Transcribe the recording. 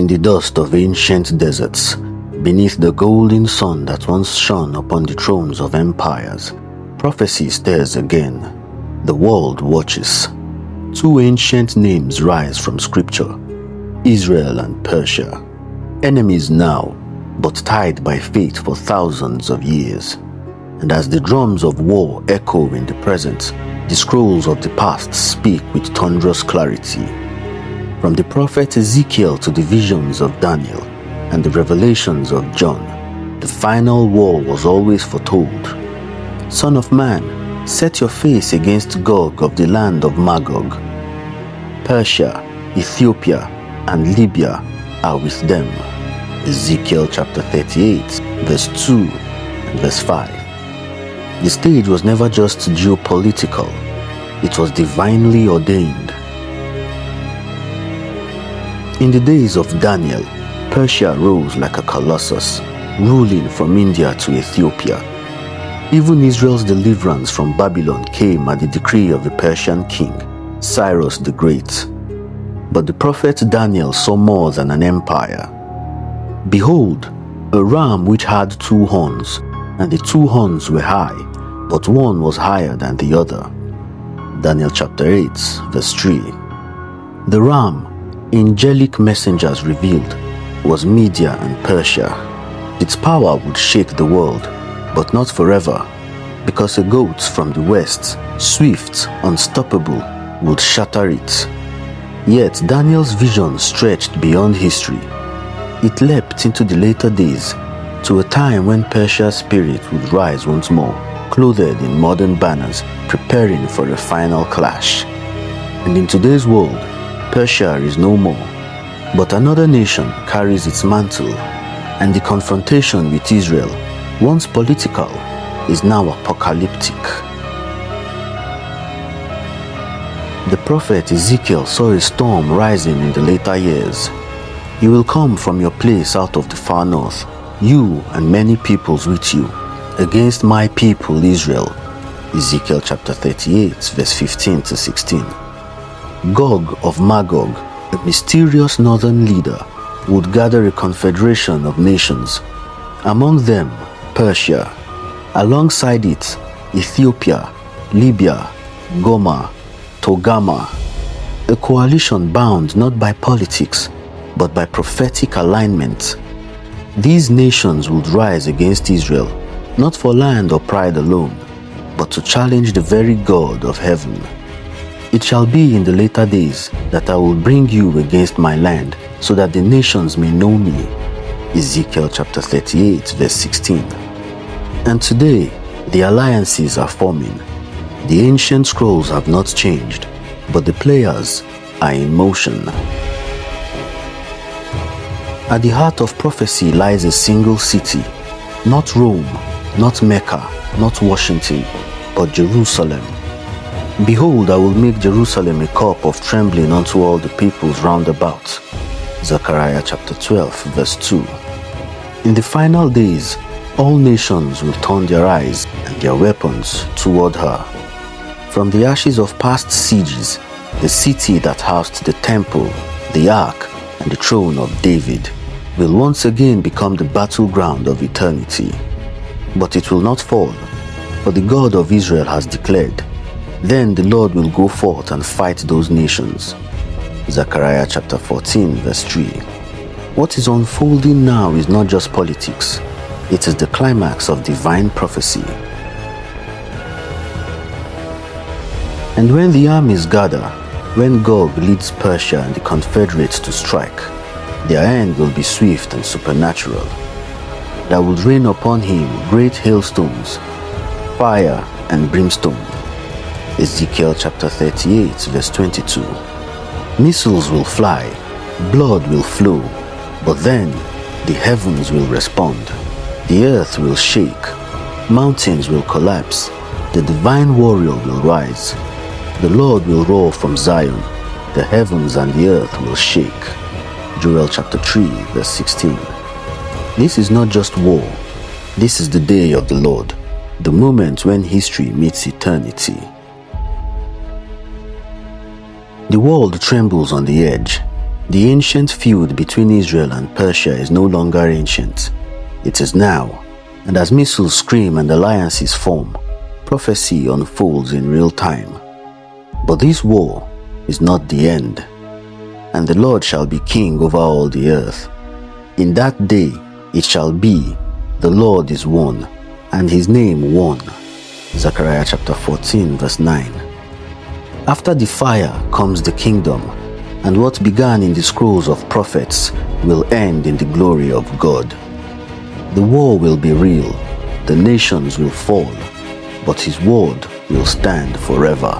In the dust of ancient deserts, beneath the golden sun that once shone upon the thrones of empires, prophecy stares again. The world watches. Two ancient names rise from scripture: Israel and Persia. Enemies now, but tied by fate for thousands of years. And as the drums of war echo in the present, the scrolls of the past speak with thunderous clarity. From the prophet Ezekiel to the visions of Daniel and the revelations of John, the final war was always foretold. Son of man, set your face against Gog of the land of Magog. Persia, Ethiopia, and Libya are with them. Ezekiel chapter 38, verse 2 and verse 5. The stage was never just geopolitical, it was divinely ordained. In the days of Daniel, Persia rose like a colossus, ruling from India to Ethiopia. Even Israel's deliverance from Babylon came at the decree of the Persian king, Cyrus the Great. But the prophet Daniel saw more than an empire. Behold, a ram which had two horns, and the two horns were high, but one was higher than the other. Daniel chapter 8, verse 3. The ram, angelic messengers revealed, was Media and Persia. Its power would shake the world, but not forever, because a goat from the west, swift, unstoppable, would shatter it. Yet Daniel's vision stretched beyond history. It leapt into the later days, to a time when Persia's spirit would rise once more, clothed in modern banners, preparing for a final clash. And in today's world, Persia is no more, but another nation carries its mantle, and the confrontation with Israel, once political, is now apocalyptic. The prophet Ezekiel saw a storm rising in the later years. He will come from your place out of the far north, you and many peoples with you, against my people Israel. Ezekiel chapter 38, verse 15 to 16. Gog of Magog, a mysterious northern leader, would gather a confederation of nations. Among them, Persia. Alongside it, Ethiopia, Libya, Goma, Togama. A coalition bound not by politics, but by prophetic alignment. These nations would rise against Israel, not for land or pride alone, but to challenge the very God of heaven. It shall be in the later days that I will bring you against my land, so that the nations may know me. Ezekiel chapter 38, verse 16. And today, the alliances are forming. The ancient scrolls have not changed, but the players are in motion. At the heart of prophecy lies a single city, not Rome, not Mecca, not Washington, but Jerusalem. Behold, I will make Jerusalem a cup of trembling unto all the peoples round about. Zechariah chapter 12, verse 2. In the final days, all nations will turn their eyes and their weapons toward her. From the ashes of past sieges, the city that housed the temple, the ark, and the throne of David will once again become the battleground of eternity. But it will not fall, for the God of Israel has declared, then the Lord will go forth and fight those nations. Zechariah chapter 14, verse 3. What is unfolding now is not just politics, it is the climax of divine prophecy. And when the armies gather, when Gog leads Persia and the confederates to strike, their end will be swift and supernatural. There will rain upon him great hailstones, fire and brimstone. Ezekiel chapter 38, verse 22. Missiles will fly, blood will flow, but then the heavens will respond. The earth will shake, mountains will collapse, the divine warrior will rise. The Lord will roar from Zion, the heavens and the earth will shake. Joel chapter 3, verse 16. This is not just war, this is the day of the Lord, the moment when history meets eternity. The world trembles on the edge. The ancient feud between Israel and Persia is no longer ancient. It is now, and as missiles scream and alliances form, prophecy unfolds in real time. But this war is not the end, and the Lord shall be king over all the earth. In that day it shall be, the Lord is one, and his name one. Zechariah chapter 14 verse 9. After the fire comes the kingdom, and what began in the scrolls of prophets will end in the glory of God. The war will be real, the nations will fall, but his word will stand forever.